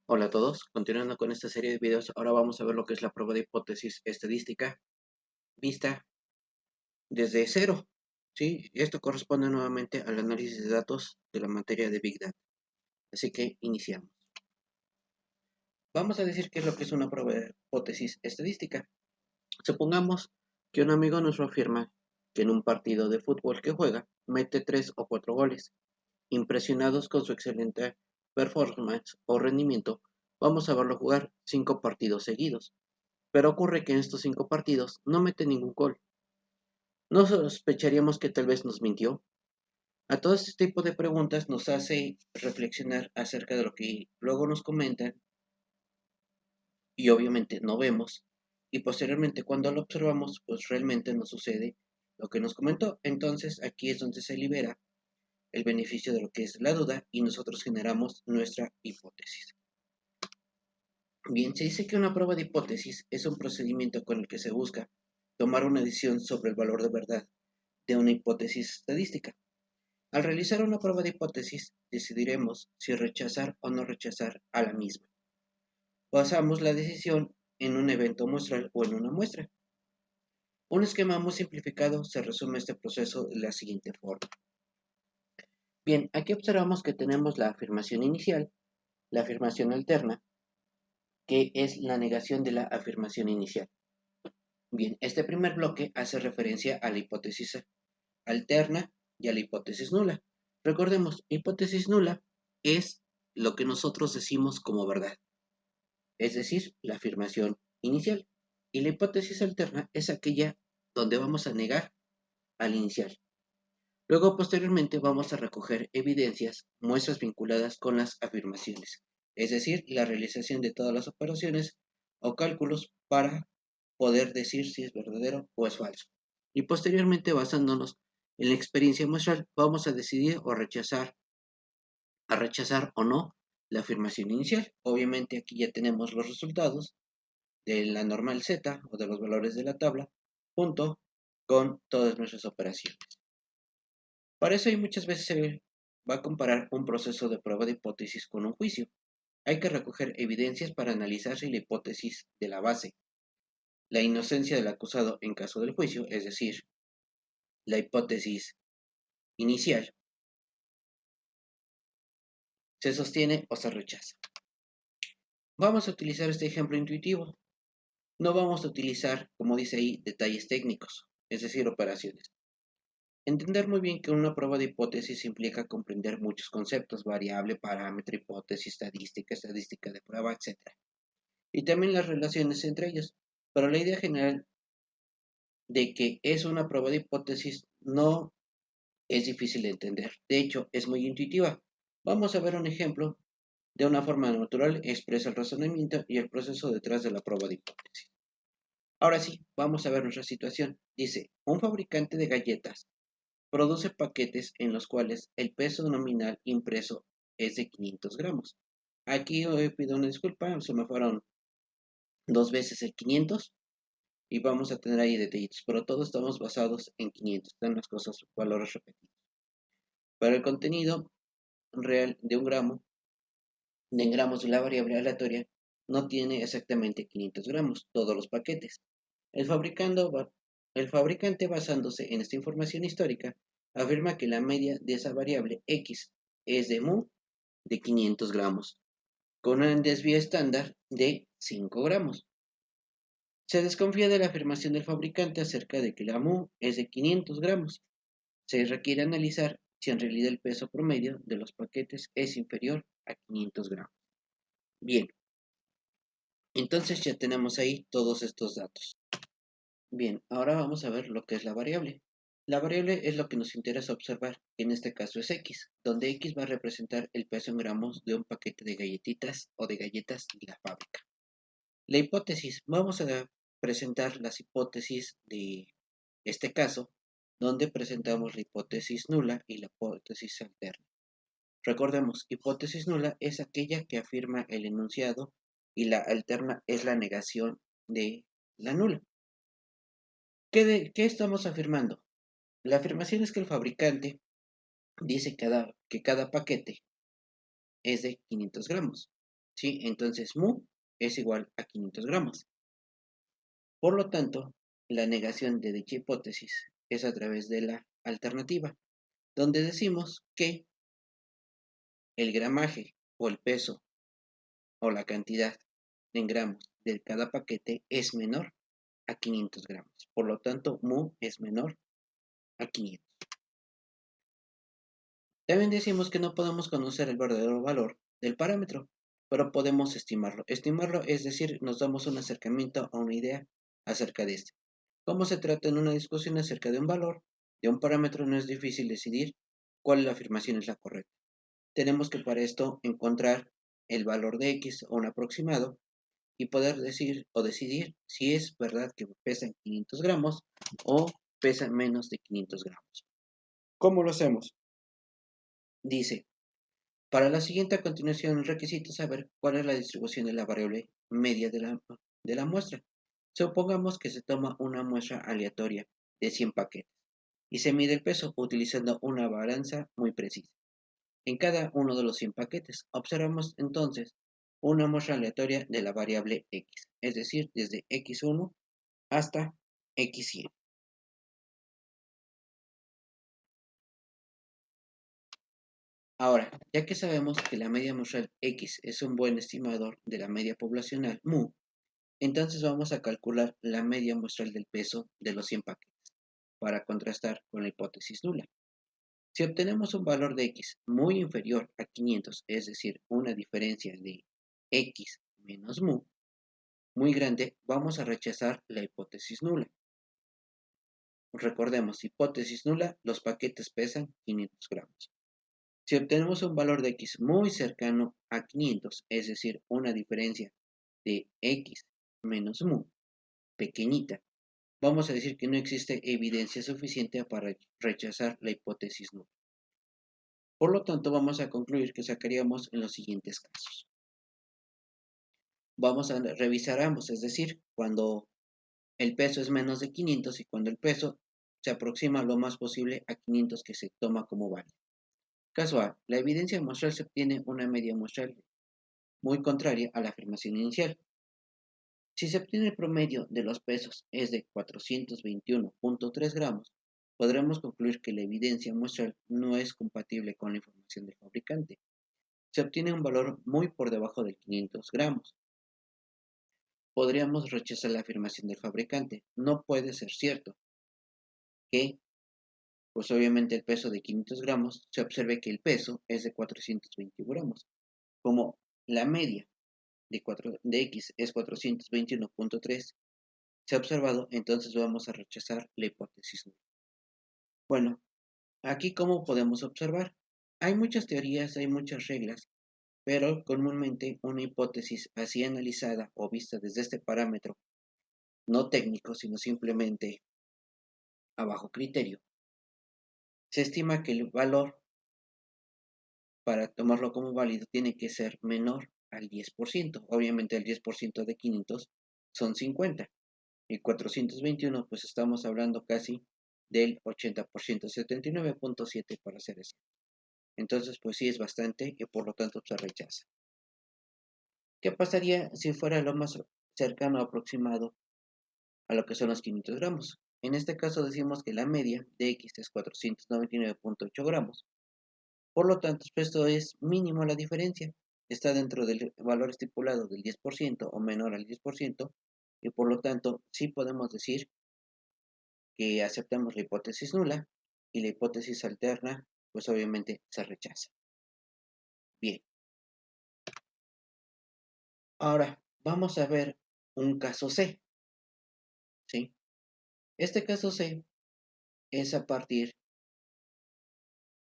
Hola a todos, continuando con esta serie de videos, ahora vamos a ver lo que es la prueba de hipótesis estadística vista desde cero. ¿Sí? Esto corresponde nuevamente al análisis de datos de la materia de Big Data. Así que iniciamos. Vamos a decir qué es lo que es una prueba de hipótesis estadística. Supongamos que un amigo nos afirma que en un partido de fútbol que juega mete 3 o 4 goles. Impresionados con su excelente performance o rendimiento, vamos a verlo jugar 5 partidos seguidos. Pero ocurre que en estos 5 partidos no mete ningún gol. ¿No sospecharíamos que tal vez nos mintió? A todo este tipo de preguntas nos hace reflexionar acerca de lo que luego nos comentan y obviamente no vemos. Y posteriormente cuando lo observamos, pues realmente nos sucede lo que nos comentó. Entonces aquí es donde se libera el beneficio de lo que es la duda y nosotros generamos nuestra hipótesis. Bien, se dice que una prueba de hipótesis es un procedimiento con el que se busca tomar una decisión sobre el valor de verdad de una hipótesis estadística. Al realizar una prueba de hipótesis, decidiremos si rechazar o no rechazar a la misma. Basamos la decisión en un evento muestral o en una muestra. Un esquema muy simplificado se resume este proceso de la siguiente forma. Bien, aquí observamos que tenemos la afirmación inicial, la afirmación alterna, que es la negación de la afirmación inicial. Bien, este primer bloque hace referencia a la hipótesis alterna y a la hipótesis nula. Recordemos, hipótesis nula es lo que nosotros decimos como verdad, es decir, la afirmación inicial. Y la hipótesis alterna es aquella donde vamos a negar al inicial. Luego, posteriormente, vamos a recoger evidencias, muestras vinculadas con las afirmaciones, es decir, la realización de todas las operaciones o cálculos para poder decir si es verdadero o es falso. Y posteriormente, basándonos en la experiencia muestral, vamos a decidir a rechazar o no la afirmación inicial. Obviamente aquí ya tenemos los resultados de la normal Z o de los valores de la tabla junto con todas nuestras operaciones. Para eso hay muchas veces se va a comparar un proceso de prueba de hipótesis con un juicio. Hay que recoger evidencias para analizar si la hipótesis de la base, la inocencia del acusado en caso del juicio, es decir, la hipótesis inicial, se sostiene o se rechaza. Vamos a utilizar este ejemplo intuitivo. No vamos a utilizar, como dice ahí, detalles técnicos, es decir, operaciones. Entender muy bien que una prueba de hipótesis implica comprender muchos conceptos, variable, parámetro, hipótesis, estadística de prueba, etc. Y también las relaciones entre ellos. Pero la idea general de que es una prueba de hipótesis no es difícil de entender. De hecho, es muy intuitiva. Vamos a ver un ejemplo. De una forma natural expresa el razonamiento y el proceso detrás de la prueba de hipótesis. Ahora sí, vamos a ver nuestra situación. Dice, un fabricante de galletas produce paquetes en los cuales el peso nominal impreso es de 500 gramos. Aquí pido una disculpa, se me fueron dos veces el 500 y vamos a tener ahí detallitos, pero todos estamos basados en 500, están las cosas, valores repetidos. Para el contenido real de un gramo, en gramos de la variable aleatoria, no tiene exactamente 500 gramos, todos los paquetes. El, el fabricante, basándose en esta información histórica, afirma que la media de esa variable X es de mu de 500 gramos, con un desvío estándar de 5 gramos. Se desconfía de la afirmación del fabricante acerca de que la mu es de 500 gramos. Se requiere analizar si en realidad el peso promedio de los paquetes es inferior a 500 gramos. Bien, entonces ya tenemos ahí todos estos datos. Bien, ahora vamos a ver lo que es la variable. La variable es lo que nos interesa observar, que en este caso es X, donde X va a representar el peso en gramos de un paquete de galletitas o de galletas de la fábrica. La hipótesis, vamos a presentar las hipótesis de este caso, donde presentamos la hipótesis nula y la hipótesis alterna. Recordemos, hipótesis nula es aquella que afirma el enunciado y la alterna es la negación de la nula. ¿Qué estamos afirmando? La afirmación es que el fabricante dice que cada paquete es de 500 gramos. ¿sí? Entonces mu es igual a 500 gramos. Por lo tanto, la negación de dicha hipótesis es a través de la alternativa, donde decimos que el gramaje o el peso o la cantidad en gramos de cada paquete es menor a 500 gramos. Por lo tanto, mu es menor a 500. También decimos que no podemos conocer el verdadero valor del parámetro, pero podemos estimarlo. Estimarlo es decir, nos damos un acercamiento a una idea acerca de este. Como se trata en una discusión acerca de un valor, de un parámetro, no es difícil decidir cuál la afirmación es la correcta. Tenemos que para esto encontrar el valor de x o un aproximado y poder decir o decidir si es verdad que pesan 500 gramos o pesan menos de 500 gramos. ¿Cómo lo hacemos? Dice, para la siguiente a continuación el requisito es saber cuál es la distribución de la variable media de la muestra. Supongamos que se toma una muestra aleatoria de 100 paquetes y se mide el peso utilizando una balanza muy precisa. En cada uno de los 100 paquetes observamos entonces una muestra aleatoria de la variable x, es decir, desde x1 hasta x100. Ahora, ya que sabemos que la media muestral x es un buen estimador de la media poblacional mu, entonces vamos a calcular la media muestral del peso de los 100 paquetes para contrastar con la hipótesis nula. Si obtenemos un valor de x muy inferior a 500, es decir, una diferencia de x menos mu muy grande, vamos a rechazar la hipótesis nula. Recordemos, hipótesis nula, los paquetes pesan 500 gramos. Si obtenemos un valor de x muy cercano a 500, es decir, una diferencia de x menos mu pequeñita, vamos a decir que no existe evidencia suficiente para rechazar la hipótesis nula. Por lo tanto, vamos a concluir que sacaríamos en los siguientes casos. Vamos a revisar ambos, es decir, cuando el peso es menos de 500 y cuando el peso se aproxima lo más posible a 500 que se toma como válido. Caso A, la evidencia muestral se obtiene una media muestral muy contraria a la afirmación inicial. Si se obtiene el promedio de los pesos es de 421.3 gramos, podremos concluir que la evidencia muestral no es compatible con la información del fabricante. Se obtiene un valor muy por debajo de 500 gramos. Podríamos rechazar la afirmación del fabricante. No puede ser cierto que, pues obviamente el peso de 500 gramos, se observe que el peso es de 420 gramos. Como la media de x es 421.3, se ha observado, entonces vamos a rechazar la hipótesis nula. Bueno, aquí ¿cómo podemos observar? Hay muchas teorías, hay muchas reglas, pero comúnmente una hipótesis así analizada o vista desde este parámetro, no técnico, sino simplemente a bajo criterio, se estima que el valor para tomarlo como válido tiene que ser menor al 10%. Obviamente el 10% de 500 son 50. Y 421, pues estamos hablando casi del 80%, 79.7 para ser exacto. Entonces, pues sí es bastante y por lo tanto se rechaza. ¿Qué pasaría si fuera lo más cercano aproximado a lo que son los 500 gramos? En este caso decimos que la media de x es 499.8 gramos. Por lo tanto, esto es mínimo la diferencia. Está dentro del valor estipulado del 10% o menor al 10%. Y por lo tanto, sí podemos decir que aceptamos la hipótesis nula y la hipótesis alterna, pues obviamente se rechaza. Bien. Ahora, vamos a ver un caso C. ¿Sí? Este caso C es a partir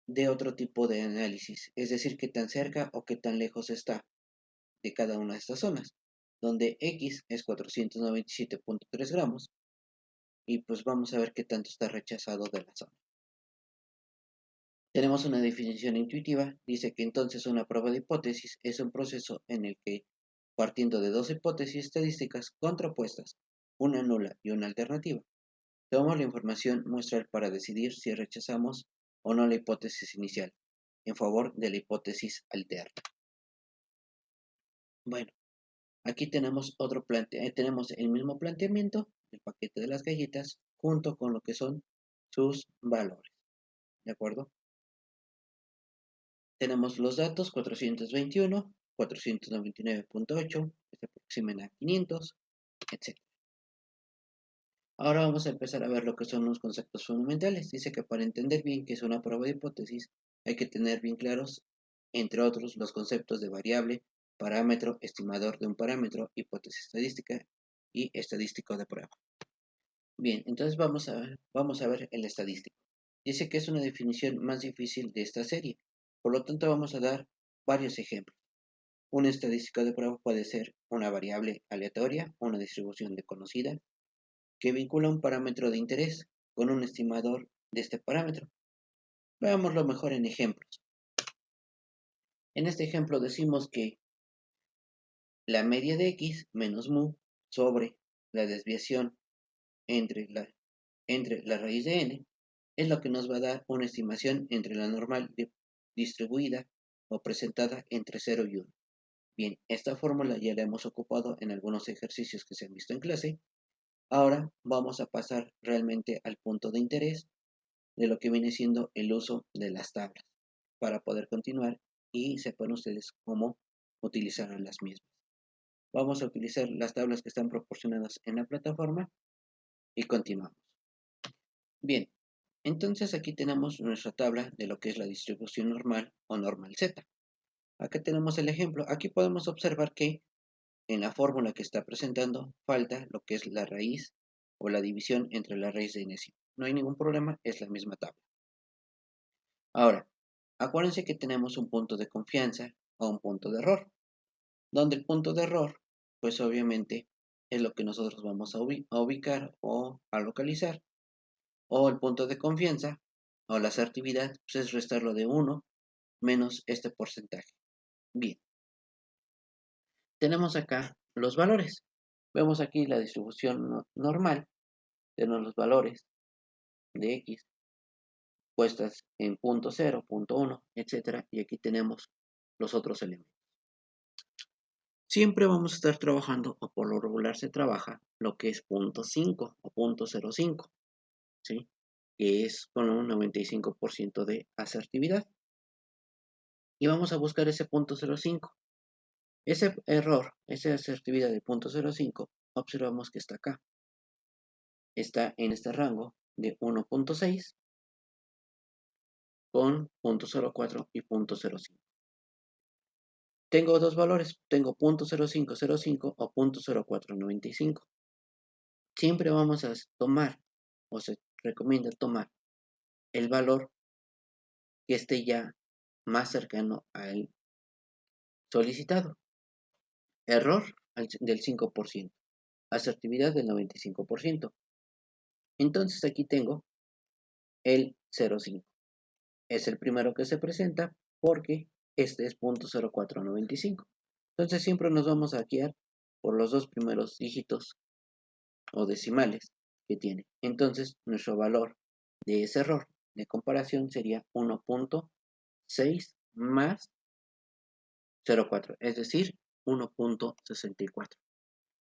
de otro tipo de análisis, es decir, qué tan cerca o qué tan lejos está de cada una de estas zonas, donde X es 497.3 gramos y pues vamos a ver qué tanto está rechazado de la zona. Tenemos una definición intuitiva, dice que entonces una prueba de hipótesis es un proceso en el que, partiendo de dos hipótesis estadísticas contrapuestas, una nula y una alternativa, tomamos la información muestral para decidir si rechazamos o no la hipótesis inicial, en favor de la hipótesis alterna. Bueno, aquí tenemos tenemos el mismo planteamiento, el paquete de las galletas, junto con lo que son sus valores, ¿de acuerdo? Tenemos los datos 421, 499.8, que se aproximan a 500, etc. Ahora vamos a empezar a ver lo que son los conceptos fundamentales. Dice que para entender bien qué es una prueba de hipótesis, hay que tener bien claros, entre otros, los conceptos de variable, parámetro, estimador de un parámetro, hipótesis estadística y estadístico de prueba. Bien, entonces vamos a ver el estadístico. Dice que es una definición más difícil de esta serie, por lo tanto vamos a dar varios ejemplos. Un estadístico de prueba puede ser una variable aleatoria, una distribución desconocida, que vincula un parámetro de interés con un estimador de este parámetro. Veámoslo mejor en ejemplos. En este ejemplo decimos que la media de x menos mu sobre la desviación entre la raíz de n es lo que nos va a dar una estimación entre la normal distribuida o presentada entre 0 y 1. Bien, esta fórmula ya la hemos ocupado en algunos ejercicios que se han visto en clase. Ahora vamos a pasar realmente al punto de interés de lo que viene siendo el uso de las tablas para poder continuar y sepan ustedes cómo utilizar las mismas. Vamos a utilizar las tablas que están proporcionadas en la plataforma y continuamos. Bien, entonces aquí tenemos nuestra tabla de lo que es la distribución normal o normal Z. Acá tenemos el ejemplo. Aquí podemos observar que en la fórmula que está presentando falta lo que es la raíz o la división entre la raíz de n. No hay ningún problema, es la misma tabla. Ahora, acuérdense que tenemos un punto de confianza o un punto de error, donde el punto de error, pues obviamente es lo que nosotros vamos a ubicar o a localizar, o el punto de confianza o la asertividad, pues es restarlo de 1 menos este porcentaje. Bien, tenemos acá los valores. Vemos aquí la distribución normal, tenemos los valores de x puestas en punto 0, punto 1, etc. Y aquí tenemos los otros elementos. Siempre vamos a estar trabajando, o por lo regular se trabaja, lo que es punto 5 o punto 0,5, ¿sí? Que es con un 95% de asertividad. Y vamos a buscar ese punto 0,5. Ese error, esa asertividad de punto 0,5, observamos que está acá. Está en este rango de 1.6 con punto 0,4 y punto 0,5. Tengo dos valores, tengo punto 0,505 o punto 0,495. Siempre vamos a tomar, o se recomienda tomar, el valor que esté ya más cercano al solicitado. Error del 5%, asertividad del 95%. Entonces aquí tengo el 0,5. Es el primero que se presenta porque este es punto 0,495. Entonces siempre nos vamos a guiar por los dos primeros dígitos o decimales que tiene. Entonces nuestro valor de ese error de comparación sería 1.6 más 0,4, es decir, 1.64.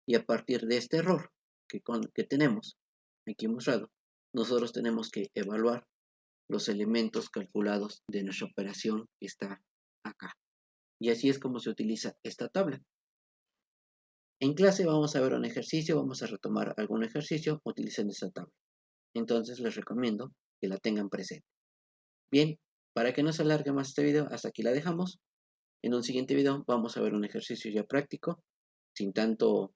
Y a partir de este error que tenemos aquí mostrado, nosotros tenemos que evaluar los elementos calculados de nuestra operación que está acá. Y así es como se utiliza esta tabla. En clase vamos a ver un ejercicio, vamos a retomar algún ejercicio utilizando esta tabla. Entonces les recomiendo que la tengan presente. Bien, para que no se alargue más este video, hasta aquí la dejamos. En un siguiente video vamos a ver un ejercicio ya práctico, sin tanta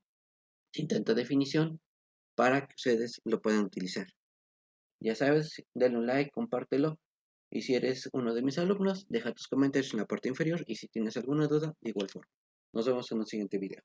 definición, para que ustedes lo puedan utilizar. Ya sabes, dale un like, compártelo. Y si eres uno de mis alumnos, deja tus comentarios en la parte inferior y si tienes alguna duda, de igual forma. Nos vemos en un siguiente video.